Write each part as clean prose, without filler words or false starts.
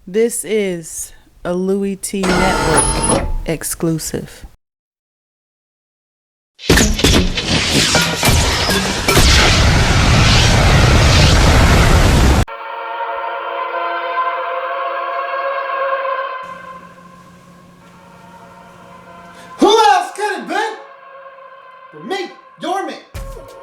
This is a Louie Tee Network exclusive. Who else could it be but me, your man,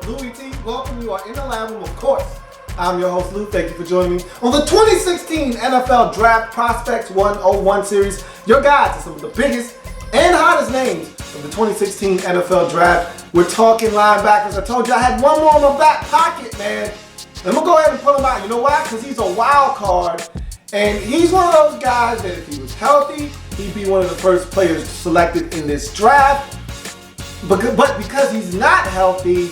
Louie Tee? Welcome, you are in the L.A.B, of course. I'm your host, Lou. Thank you for joining me on the 2016 NFL Draft Prospects 101 series. Your guide to some of the biggest and hottest names of the 2016 NFL Draft. We're talking linebackers. I told you I had one more in my back pocket, man. I'm going to go ahead and pull him out. You know why? Because he's a wild card. And he's one of those guys that if he was healthy, he'd be one of the first players selected in this draft. But because he's not healthy,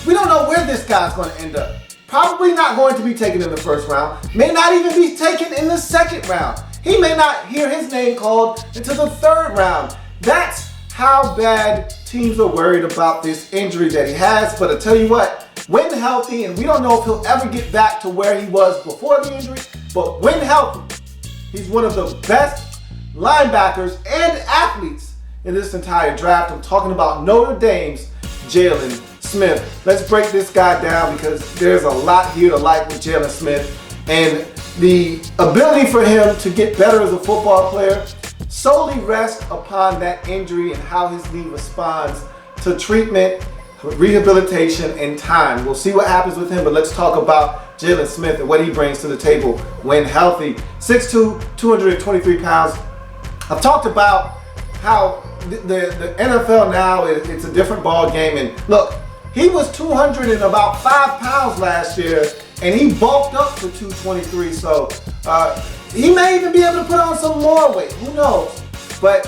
we don't know where this guy's going to end up. Probably not going to be taken in the first round. May not even be taken in the second round. He may not hear his name called until the third round. That's how bad teams are worried about this injury that he has. But I tell you what, when healthy, and we don't know if he'll ever get back to where he was before the injury, but when healthy, he's one of the best linebackers and athletes in this entire draft. I'm talking about Notre Dame's Jaylon Smith. Let's break this guy down because there's a lot here to like with Jaylon Smith, and the ability for him to get better as a football player solely rests upon that injury and how his knee responds to treatment, rehabilitation, and time. We'll see what happens with him, but let's talk about Jaylon Smith and what he brings to the table when healthy. 6'2", 223 pounds. I've talked about how the NFL now, it's a different ball game, and look, he was 200 and about 5 pounds last year, and he bulked up to 223. So he may even be able to put on some more weight. Who knows? But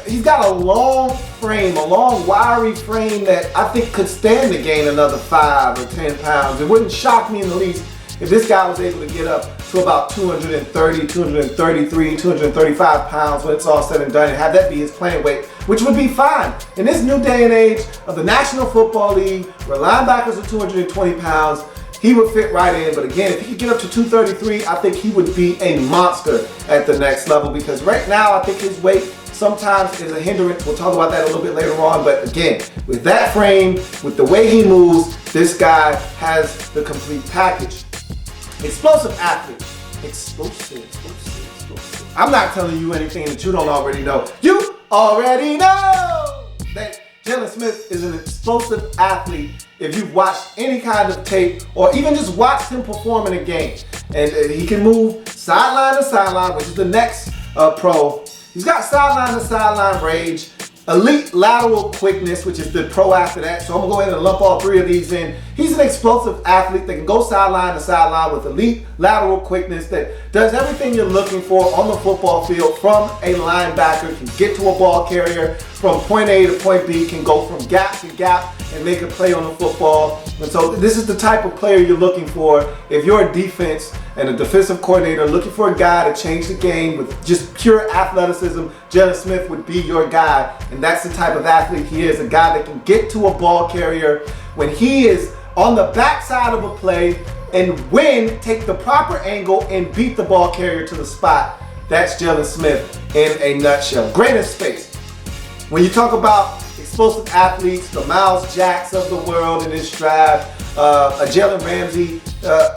he's got a long frame, a long wiry frame that I think could stand to gain another 5 or 10 pounds. It wouldn't shock me in the least if this guy was able to get up to about 230, 233, 235 pounds when it's all said and done, and have that be his playing weight, which would be fine. In this new day and age of the National Football League, where linebackers are 220 pounds, he would fit right in. But again, if he could get up to 233, I think he would be a monster at the next level, because right now I think his weight sometimes is a hindrance. We'll talk about that a little bit later on. But again, with that frame, with the way he moves, this guy has the complete package. Explosive athlete. Explosive. I'm not telling you anything that you don't already know. You already know that Jaylon Smith is an explosive athlete if you've watched any kind of tape or even just watched him perform in a game. And he can move sideline to sideline, which is the next pro. He's got sideline to sideline range, elite lateral quickness, which is the pro after that. So I'm gonna go ahead and lump all three of these in. He's an explosive athlete that can go sideline to sideline with elite lateral quickness that does everything you're looking for on the football field from a linebacker, can get to a ball carrier from point A to point B, can go from gap to gap and make a play on the football. And so this is the type of player you're looking for if you're a defense and a defensive coordinator looking for a guy to change the game with just pure athleticism. Jaylon Smith would be your guy, and that's the type of athlete he is, a guy that can get to a ball carrier when he is on the backside of a play and take the proper angle and beat the ball carrier to the spot. That's Jaylon Smith in a nutshell. Great in space. When you talk about explosive athletes, the Miles Jacks of the world in this draft, a Jalen Ramsey,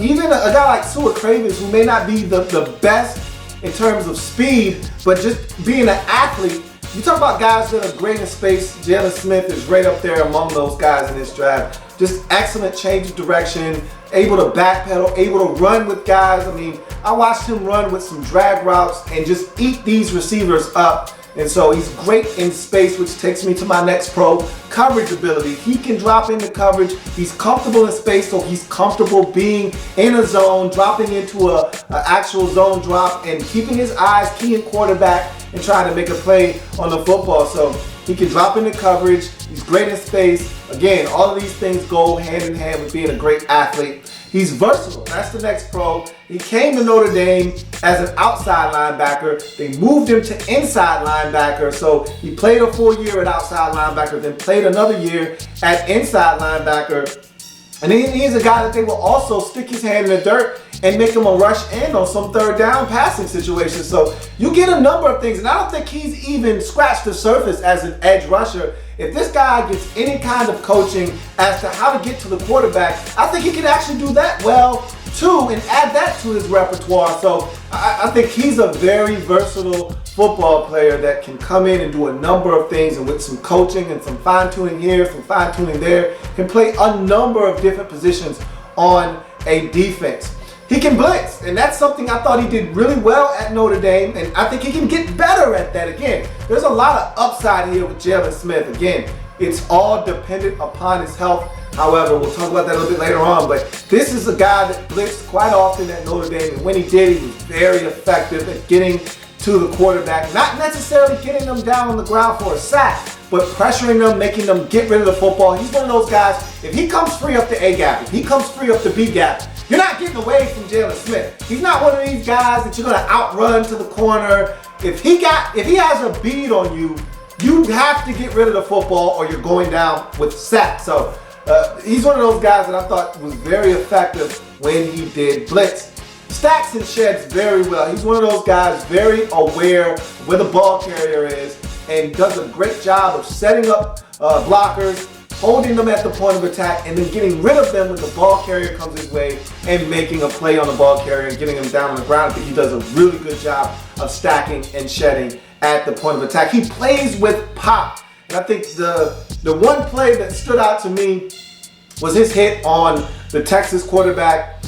even a guy like Stuart Cravens, who may not be the best in terms of speed, but just being an athlete. You talk about guys that are great in space, Jaylon Smith is right up there among those guys in this draft. Just excellent change of direction, able to backpedal, able to run with guys. I mean, I watched him run with some drag routes and just eat these receivers up. And so he's great in space, which takes me to my next pro, coverage ability. He can drop into coverage. He's comfortable in space, so he's comfortable being in a zone, dropping into an actual zone drop and keeping his eyes keying quarterback and trying to make a play on the football. So he can drop into coverage. He's great in space. Again, all of these things go hand in hand with being a great athlete. He's versatile. That's the next pro. He came to Notre Dame as an outside linebacker. They moved him to inside linebacker. So he played a full year at outside linebacker, then played another year at inside linebacker. And he's a guy that they will also stick his hand in the dirt and make him a rush in on some third down passing situation. So you get a number of things, and I don't think he's even scratched the surface as an edge rusher. If this guy gets any kind of coaching as to how to get to the quarterback, I think he can actually do that well too and add that to his repertoire. So I think he's a very versatile football player that can come in and do a number of things, and with some coaching and some fine-tuning here, some fine-tuning there, can play a number of different positions on a defense. He can blitz, and that's something I thought he did really well at Notre Dame, and I think he can get better at that again. There's a lot of upside here with Jaylon Smith. Again, it's all dependent upon his health. However, we'll talk about that a little bit later on, but this is a guy that blitzed quite often at Notre Dame, and when he did, he was very effective at getting to the quarterback, not necessarily getting them down on the ground for a sack, but pressuring them, making them get rid of the football. He's one of those guys, if he comes free up the A gap, if he comes free up the B gap, you're not getting away from Jaylon Smith. He's not one of these guys that you're gonna outrun to the corner. If he has a bead on you, you have to get rid of the football or you're going down with sacks. So he's one of those guys that I thought was very effective when he did blitz. Stacks and sheds very well. He's one of those guys very aware of where the ball carrier is and does a great job of setting up blockers, holding them at the point of attack, and then getting rid of them when the ball carrier comes his way and making a play on the ball carrier and getting him down on the ground. I think he does a really good job of stacking and shedding at the point of attack. He plays with pop. And I think the one play that stood out to me was his hit on the Texas quarterback,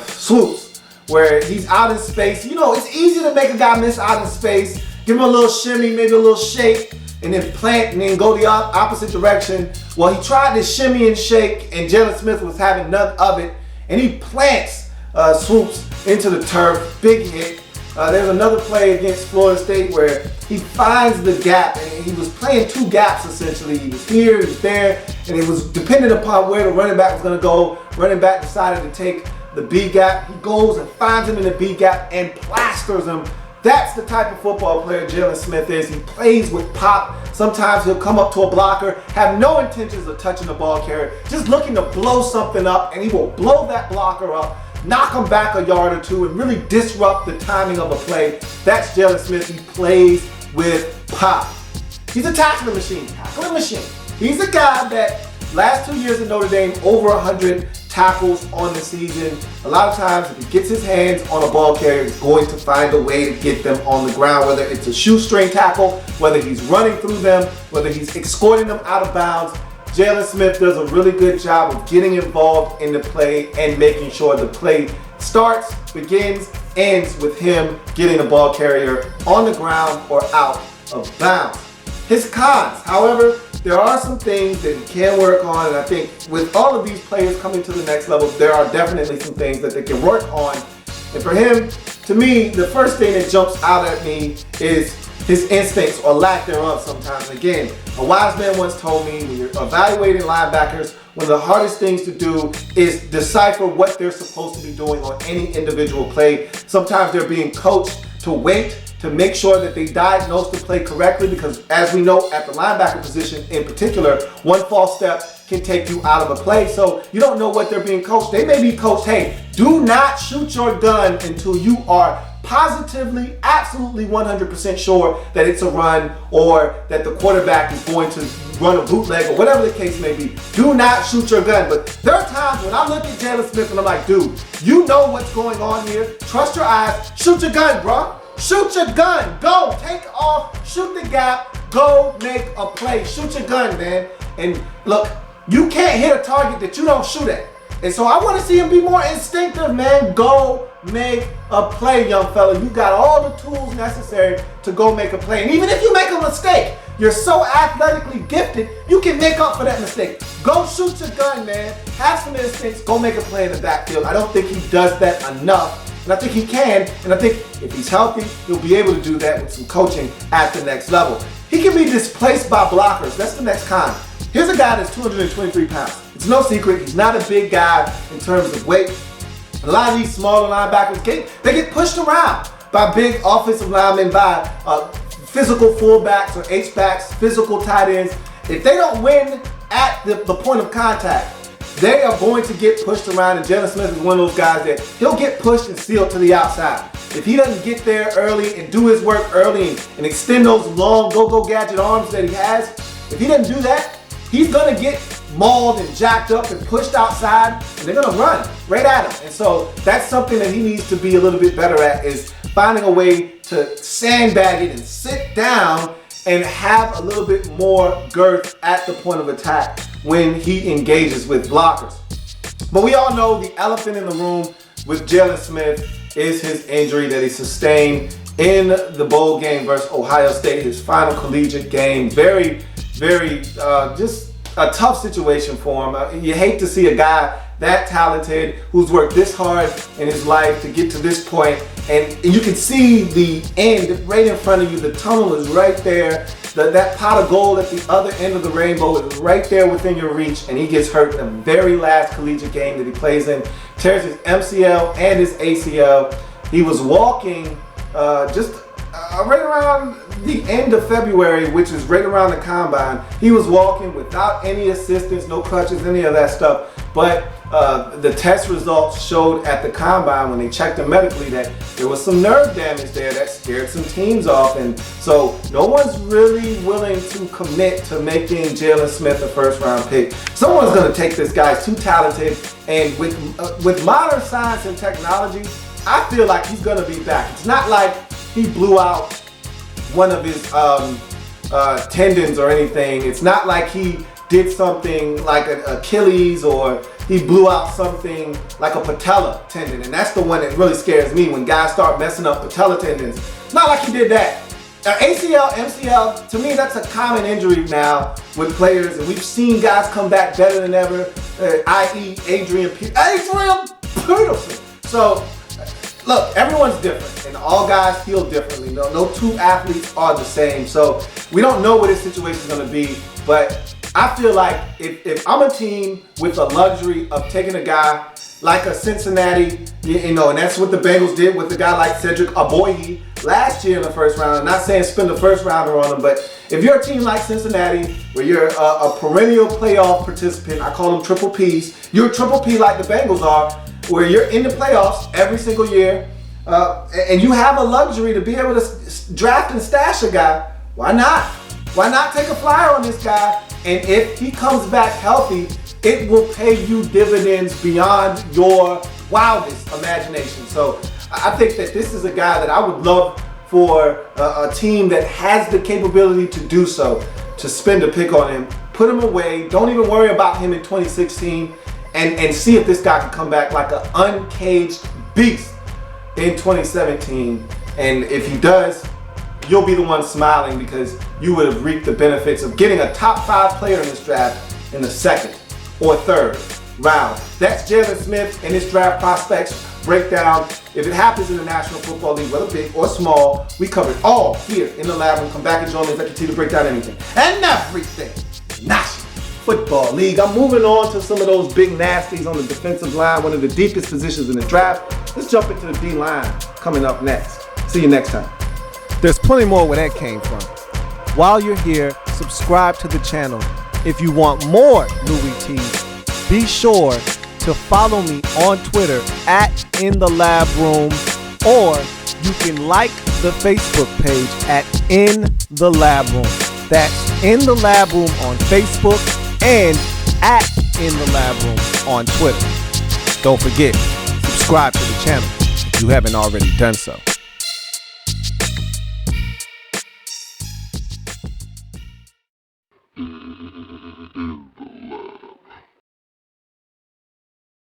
Swoops, where he's out in space. You know, it's easy to make a guy miss out in space, give him a little shimmy, maybe a little shake, and then plant and then go the opposite direction. Well, he tried to shimmy and shake, and Jaylon Smith was having none of it, and he plants Swoops into the turf. Big hit. There's another play against Florida State where he finds the gap, and he was playing two gaps essentially. He was here, he was there, and it was dependent upon where the running back was going to go. Running back decided to take the B gap. He goes and finds him in the B gap and plasters him. That's the type of football player Jaylon Smith is. He plays with pop. Sometimes he'll come up to a blocker, have no intentions of touching the ball carrier, just looking to blow something up, and he will blow that blocker up, knock him back a yard or two, and really disrupt the timing of a play. That's Jaylon Smith. He plays with pop. He's a tackling machine. He's a guy that last 2 years in Notre Dame, over 100 tackles on the season. A lot of times, if he gets his hands on a ball carrier, he's going to find a way to get them on the ground, whether it's a shoestring tackle, whether he's running through them, whether he's escorting them out of bounds. Jaylon Smith does a really good job of getting involved in the play and making sure the play starts, begins, ends with him getting the ball carrier on the ground or out of bounds. His cons, however, there are some things that he can work on, and I think with all of these players coming to the next level, there are definitely some things that they can work on. And for him, to me, the first thing that jumps out at me is his instincts or lack thereof sometimes. Again, a wise man once told me, when you're evaluating linebackers, one of the hardest things to do is decipher what they're supposed to be doing on any individual play. Sometimes they're being coached to wait, to make sure that they diagnose the play correctly, because as we know, at the linebacker position in particular, one false step can take you out of a play. So you don't know what they're being coached. They may be coached, hey, do not shoot your gun until you are positively, absolutely 100% sure that it's a run or that the quarterback is going to run a bootleg or whatever the case may be. Do not shoot your gun. But there are times when I look at Jaylon Smith and I'm like, dude, you know what's going on here. Trust your eyes. Shoot your gun, bro. Shoot your gun. Go. Take off. Shoot the gap. Go make a play. Shoot your gun, man. And look, you can't hit a target that you don't shoot at. And so I want to see him be more instinctive, man. Go make a play, young fella. You got all the tools necessary to go make a play. And even if you make a mistake, you're so athletically gifted, you can make up for that mistake. Go shoot your gun, man. Have some instincts. Go make a play in the backfield. I don't think he does that enough. And I think he can. And I think if he's healthy, he'll be able to do that with some coaching at the next level. He can be displaced by blockers. That's the next con. Here's a guy that's 223 pounds. It's no secret, he's not a big guy in terms of weight. A lot of these smaller linebackers, they get pushed around by big offensive linemen, by physical fullbacks or H-backs, physical tight ends. If they don't win at the point of contact, they are going to get pushed around, and Jaylon Smith is one of those guys that he'll get pushed and sealed to the outside. If he doesn't get there early and do his work early and extend those long go-go gadget arms that he has, if he doesn't do that, he's going to get mauled and jacked up and pushed outside, and they're going to run right at him. And so that's something that he needs to be a little bit better at, is finding a way to sandbag it and sit down and have a little bit more girth at the point of attack when he engages with blockers. But we all know the elephant in the room with Jaylon Smith is his injury that he sustained in the bowl game versus Ohio State, his final collegiate game. Very, just a tough situation for him. You hate to see a guy that talented, who's worked this hard in his life to get to this point, and you can see the end right in front of you. The tunnel is right there. That pot of gold at the other end of the rainbow is right there within your reach, and he gets hurt in the very last collegiate game that he plays in. Tears his MCL and his ACL. He was walking right around the end of February, which is right around the combine. He was walking without any assistance, no crutches, any of that stuff. But the test results showed at the combine, when they checked him medically, that there was some nerve damage there that scared some teams off. And so no one's really willing to commit to making Jaylon Smith a first-round pick. Someone's going to take this guy. He's too talented. And with modern science and technology, I feel like he's going to be back. It's not like he blew out one of his tendons or anything. It's not like he did something like an Achilles, or he blew out something like a patella tendon. And that's the one that really scares me, when guys start messing up patella tendons. It's not like he did that. ACL, MCL, to me, that's a common injury now with players, and we've seen guys come back better than ever, i.e. Adrian Peterson. So, look, everyone's different, and all guys heal differently. No two athletes are the same, so we don't know what his situation is going to be, but I feel like if I'm a team with the luxury of taking a guy like a Cincinnati, and that's what the Bengals did with a guy like Cedric Aboyi last year in the first round. I'm not saying spend the first rounder on him, but if you're a team like Cincinnati, where you're a perennial playoff participant, I call them triple Ps, you're a triple P like the Bengals are, where you're in the playoffs every single year, and you have a luxury to be able to draft and stash a guy, why not? Why not take a flyer on this guy? And if he comes back healthy, it will pay you dividends beyond your wildest imagination. So I think that this is a guy that I would love for a team that has the capability to do so, to spend a pick on him, put him away, don't even worry about him in 2016, and see if this guy can come back like an uncaged beast in 2017. And if he does, you'll be the one smiling, because you would have reaped the benefits of getting a top 5 player in this draft in the second or third round. That's Jaylon Smith and his draft prospects breakdown. If it happens in the National Football League, whether big or small, we cover it all here in the lab. And come back and join me as I continue to break down anything and everything National Football League. I'm moving on to some of those big nasties on the defensive line, one of the deepest positions in the draft. Let's jump into the D-line coming up next. See you next time. There's plenty more where that came from. While you're here, subscribe to the channel. If you want more Louie Tee, be sure to follow me on Twitter at InTheLabRoom, or you can like the Facebook page at In the Lab Room. That's In the Lab Room on Facebook and at In the Lab Room on Twitter. Don't forget, subscribe to the channel if you haven't already done so.